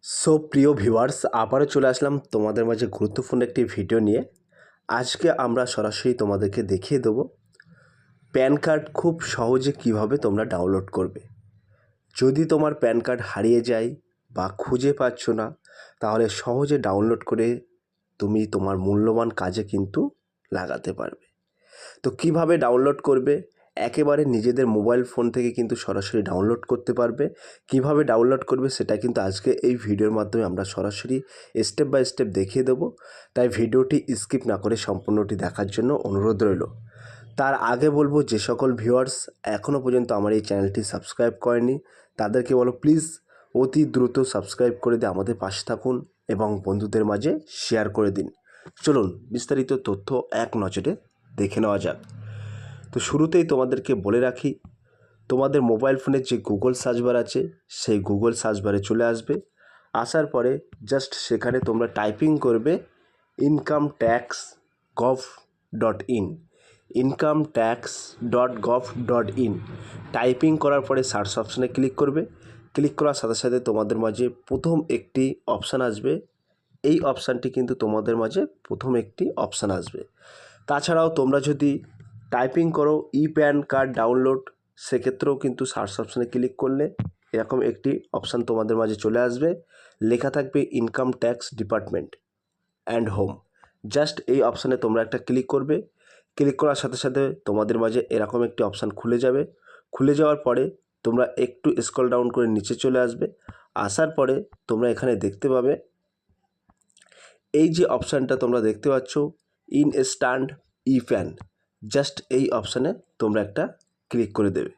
প্রিয় ভিউয়ার্স, আবারও চলে আসলাম তোমাদের মাঝে গুরুত্বপূর্ণ একটি ভিডিও নিয়ে। আজকে আমরা সরাসরি তোমাদেরকে দেখিয়ে দেবো প্যান কার্ড খুব সহজে কিভাবে তোমরা ডাউনলোড করবে। যদি তোমার প্যান কার্ড হারিয়ে যায় বা খুঁজে পাচ্ছ না, তাহলে সহজে ডাউনলোড করে তুমি তোমার মূল্যবান কাজে কিন্তু লাগাতে পারবে। তো কিভাবে ডাউনলোড করবে, একেবারে নিজেদের মোবাইল ফোন থেকে কিন্তু সরাসরি ডাউনলোড করতে পারবে। কিভাবে ডাউনলোড করবে সেটা কিন্তু আজকে এই ভিডিওর মাধ্যমে আমরা সরাসরি স্টেপ বাই স্টেপ দেখিয়ে দেবো। তাই ভিডিওটি স্কিপ না করে সম্পূর্ণটি দেখার জন্য অনুরোধ রইল। তার আগে বলবো, যে সকল ভিউয়ার্স এখনও পর্যন্ত আমার এই চ্যানেলটি সাবস্ক্রাইব করেনি তাদেরকে বলো প্লিজ অতি দ্রুত সাবস্ক্রাইব করে দিয়ে আমাদের পাশে থাকুন এবং বন্ধুদের মাঝে শেয়ার করে দিন। চলুন বিস্তারিত তথ্য এক নজরে দেখে নেওয়া যাক। তো শুরুতেই তোমাদেরকে বলে রাখি, তোমাদের মোবাইল ফোনের যে গুগল সার্চ বার আছে সেই গুগল সার্চ বারে চলে আসবে। আসার পরে জাস্ট সেখানে তোমরা টাইপিং করবে income.tax.gov.in income.tax.gov.in। টাইপিং করার পরে সার্চ অপশানে ক্লিক করবে। ক্লিক করার সাথে সাথে তোমাদের মাঝে প্রথম একটি অপশান আসবে। এই অপশানটি কিন্তু তোমাদের মাঝে প্রথম একটি অপশান আসবে। তাছাড়াও তোমরা যদি টাইপিং করো প্যান কার্ড ডাউনলোড, সেক্ষেত্রেও কিন্তু সার্চ অপশানে ক্লিক করলে এরকম একটি অপশান তোমাদের মাঝে চলে আসবে। লেখা থাকবে income tax department and home. Just এই অপশানে তোমরা একটা ক্লিক করবে। ক্লিক করার সাথে সাথে তোমাদের মাঝে এরকম একটি অপশান খুলে যাবে। খুলে যাওয়ার পরে তোমরা একটু স্ক্রল ডাউন করে নিচে চলে আসবে। আসার পরে তোমরা এখানে দেখতে পাবে এই যে অপশানটা তোমরা দেখতে পাচ্ছ ইনস্ট্যান্ট প্যান, জাস্ট এই অপশানে তোমরা একটা ক্লিক করে দেবে।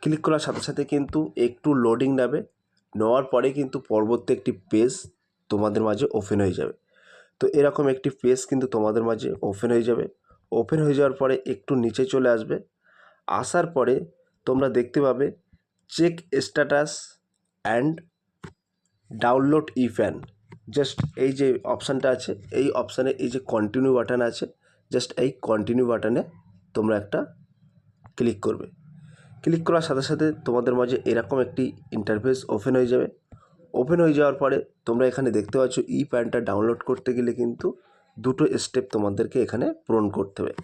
ক্লিক করার সাথে সাথে কিন্তু একটু লোডিং নেবে। নেওয়ার পরে কিন্তু পরবর্তী একটি পেজ তোমাদের মাঝে ওপেন হয়ে যাবে। তো এরকম একটি পেজ কিন্তু তোমাদের মাঝে ওপেন হয়ে যাবে। ওপেন হয়ে যাওয়ার পরে একটু নিচে চলে আসবে। আসার পরে তোমরা দেখতে পাবে check status and download PAN. Just এই যে অপশানটা আছে, এই অপশানে এই যে কন্টিনিউ বাটন আছে, জাস্ট এই কন্টিনিউ বাটনে তোমরা একটা ক্লিক করবে। ক্লিক করার সাথে সাথে তোমাদের মাঝে এরকম একটি ইন্টারফেস ওপেন হয়ে যাবে। ওপেন হয়ে যাওয়ার পরে তোমরা এখানে দেখতে পাচ্ছ প্যানটা ডাউনলোড করতে গেলে কিন্তু দুটো স্টেপ তোমাদেরকে এখানে পূরণ করতে হবে।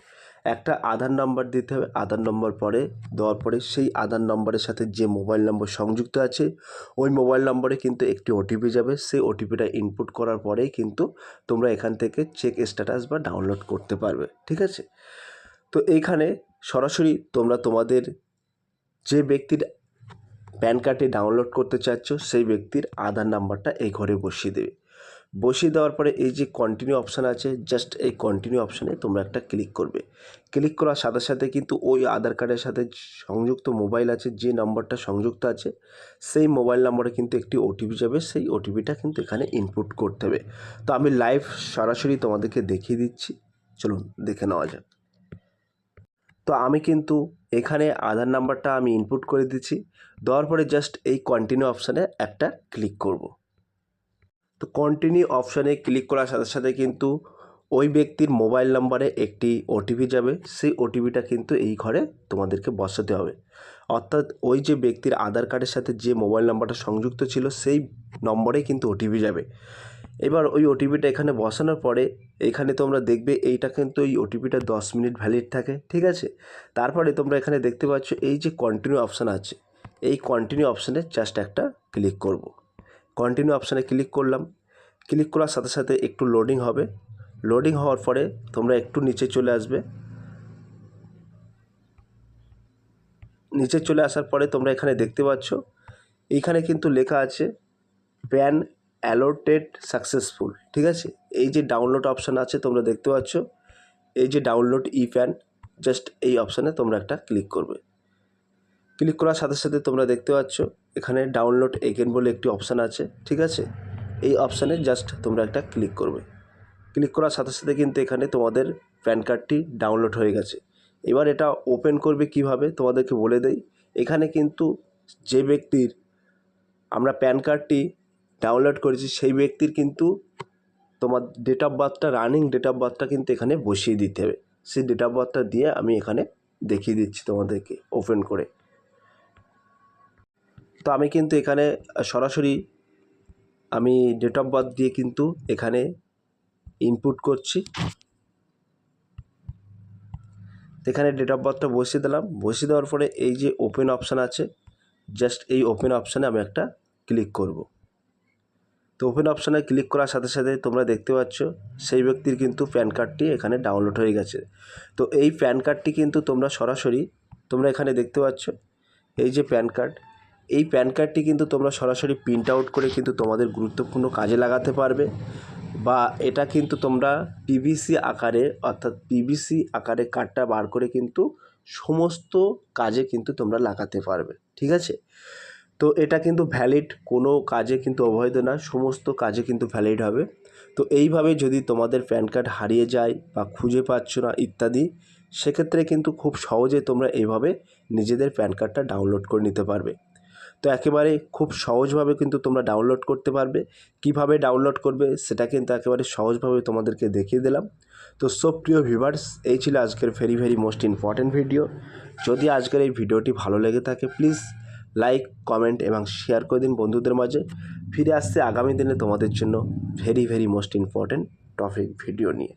একটা আধার নাম্বার দিতে হবে। আধার নম্বর পরে দেওয়ার পরে সেই আধার নম্বরের সাথে যে মোবাইল নম্বর সংযুক্ত আছে ওই মোবাইল নম্বরে কিন্তু একটি ওটিপি যাবে। সেই ওটিপিটা ইনপুট করার পরেই কিন্তু তোমরা এখান থেকে চেক স্ট্যাটাস বা ডাউনলোড করতে পারবে। ঠিক আছে? তো এইখানে সরাসরি তোমরা তোমাদের যে ব্যক্তির প্যান কার্ডটি ডাউনলোড করতে চাচ্ছ সেই ব্যক্তির আধার নাম্বারটা এই ঘরে বসিয়ে দেবে। বসিয়ে দেওয়ার পরে এই যে কন্টিনিউ অপশান আছে, জাস্ট এই কন্টিনিউ অপশানে তোমরা একটা ক্লিক করবে। ক্লিক করার সাথে সাথে কিন্তু ওই আধার কার্ডের সাথে সংযুক্ত মোবাইল আছে, যে নাম্বারটা সংযুক্ত আছে সেই মোবাইল নাম্বারে কিন্তু একটি ওটিপি যাবে। সেই ওটিপিটা কিন্তু এখানে ইনপুট করতে হবে। তো আমি লাইভ সরাসরি তোমাদেরকে দেখিয়ে দিচ্ছি, চলুন দেখে নেওয়া যাক। তো আমি কিন্তু এখানে আধার নাম্বারটা আমি ইনপুট করে দিচ্ছি। দেওয়ার পরে জাস্ট এই কন্টিনিউ অপশানে একটা ক্লিক করব। তো কন্টিনিউ অপশানে ক্লিক করার সাথে সাথে কিন্তু ওই ব্যক্তির মোবাইল নাম্বারে একটি ওটিপি যাবে। সেই ওটিপিটা কিন্তু এই ঘরে তোমাদেরকে বসাতে হবে। অর্থাৎ ওই যে ব্যক্তির আধার কার্ডের সাথে যে মোবাইল নাম্বারটা সংযুক্ত ছিল সেই নম্বরে কিন্তু ওটিপি যাবে। এবার ওই ওটিপিটা এখানে বসানোর পরে এখানে তোমরা দেখবে এইটা কিন্তু এই ওটিপিটা 10 মিনিট ভ্যালিড থাকে। ঠিক আছে? তারপরে তোমরা এখানে দেখতে পাচ্ছ এই যে কন্টিনিউ অপশান আছে, এই কন্টিনিউ অপশানে জাস্ট একটা ক্লিক করব। কন্টিনিউ অপশানে ক্লিক করলাম। ক্লিক করার সাথে সাথে একটু লোডিং হবে। লোডিং হওয়ার পরে তোমরা একটু নিচে চলে আসবে। নিচে চলে আসার পরে তোমরা এখানে দেখতে পাচ্ছ এইখানে কিন্তু লেখা আছে প্যান অ্যালোটেড সাকসেসফুল। ঠিক আছে? এই যে ডাউনলোড অপশান আছে তোমরা দেখতে পাচ্ছ, এই যে ডাউনলোড প্যান, জাস্ট এই অপশানে তোমরা একটা ক্লিক করবে। ক্লিক করার সাথে সাথে তোমরা দেখতে পাচ্ছ এখানে ডাউনলোড এগেন বলে একটি অপশান আছে। ঠিক আছে? এই অপশানে জাস্ট তোমরা একটা ক্লিক করবে। ক্লিক করার সাথে সাথে কিন্তু এখানে তোমাদের প্যান কার্ডটি ডাউনলোড হয়ে গেছে। এবার এটা ওপেন করবে কিভাবে তোমাদেরকে বলে দেই। এখানে কিন্তু যে ব্যক্তির আমরা প্যান কার্ডটি ডাউনলোড করেছি সেই ব্যক্তির কিন্তু তোমার ডেট অফ বার্থটা, রানিং ডেট অফ বার্থটা কিন্তু এখানে বসিয়ে দিতে হবে। সেই ডেট অফ বার্থটা দিয়ে আমি এখানে দেখিয়ে দিচ্ছি তোমাদেরকে ওপেন করে। তো আমি কিন্তু এখানে সরাসরি আমি ডেট অফ বার্থ দিয়ে কিন্তু এখানে ইনপুট করছি। এখানে ডেট অফ বার্থটা বসিয়ে দিলাম। বসিয়ে দেওয়ার পরে এই যে ওপেন অপশান আছে, জাস্ট এই ওপেন অপশানে আমি একটা ক্লিক করব। তো ওপেন অপশানে ক্লিক করার সাথে সাথে তোমরা দেখতে পাচ্ছ সেই ব্যক্তির কিন্তু প্যান কার্ডটি এখানে ডাউনলোড হয়ে গেছে। তো এই প্যান কার্ডটি কিন্তু তোমরা সরাসরি তোমরা এখানে দেখতে পাচ্ছ এই যে প্যান কার্ড, এই প্যান কার্ডটি কিন্তু তোমরা সরাসরি প্রিন্ট আউট করে কিন্তু তোমাদের গুরুত্বপূর্ণ কাজে লাগাতে পারবে, বা এটা কিন্তু তোমরা পিভিসি আকারে অর্থাৎ পিভিসি আকারে কার্ডটা বার করে কিন্তু সমস্ত কাজে কিন্তু তোমরা লাগাতে পারবে। ঠিক আছে, তো এটা কিন্তু ভ্যালিড, কোনো কাজে কিন্তু অবৈধ না, সমস্ত কাজে কিন্তু ভ্যালিড হবে। তো এইভাবে যদি তোমাদের প্যান কার্ড হারিয়ে যায় বা খুঁজে পাচ্ছ না ইত্যাদি, সেক্ষেত্রে কিন্তু খুব সহজে তোমরা এইভাবে নিজেদের প্যান কার্ডটা ডাউনলোড করে নিতে পারবে। তো একেবারে খুব সহজভাবে কিন্তু তোমরা ডাউনলোড করতে পারবে। কিভাবে ডাউনলোড করবে সেটা কিন্তু একেবারে সহজভাবে তোমাদেরকে দেখিয়ে দিলাম। তো সব প্রিয় ভিউয়ার্স, এই ছিল আজকের ভেরি মোস্ট ইম্পর্ট্যান্ট ভিডিও। যদি আজকের এই ভিডিওটি ভালো লেগে থাকে প্লিজ লাইক, কমেন্ট এবং শেয়ার করে দিন বন্ধুদের মাঝে। ফিরে আসছে আগামী দিনে তোমাদের জন্য very most important topic video নিয়ে।